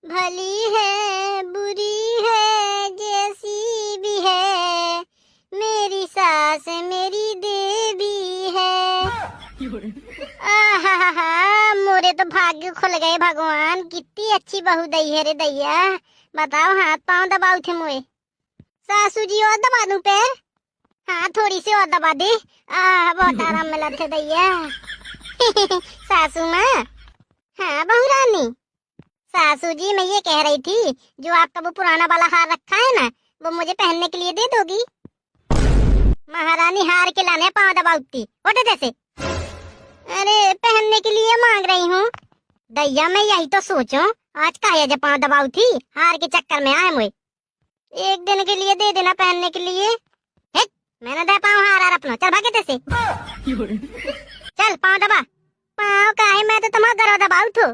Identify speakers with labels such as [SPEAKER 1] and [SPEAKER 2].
[SPEAKER 1] भली है बुरी है जैसी भी है, मेरी सास मेरी देवी है। आहा, मोरे तो भाग्य खुल गए भगवान, कितनी अच्छी बहू दई है रे दैया। बताओ, हाथ पांव दबाऊ थे मोए। सासू जी और दबा दूं पैर? हाँ, थोड़ी सी और दबा दे। बहुत आराम मिला थे दैया। सासू माँ। हाँ बहू रानी। सासू जी, मैं ये कह रही थी, जो आपका वो पुराना वाला हार रखा है ना, वो मुझे पहनने के लिए दे दोगी? महारानी हार के लाने पाँव दबाउती उठे जैसे। अरे पहनने के लिए मांग रही हूँ दैया। मैं यही तो सोचूं, आज काहे जब पाँव दबाऊ थी, हार के चक्कर में आए मुझे। एक दिन के लिए दे देना पहनने के लिए। हेट, मैंने दे पाँव हार अपना, चल भागे जैसे। चल पाँव दबा। पाँव काहे, मैं तो तुम्हारा गला दबाऊ थो।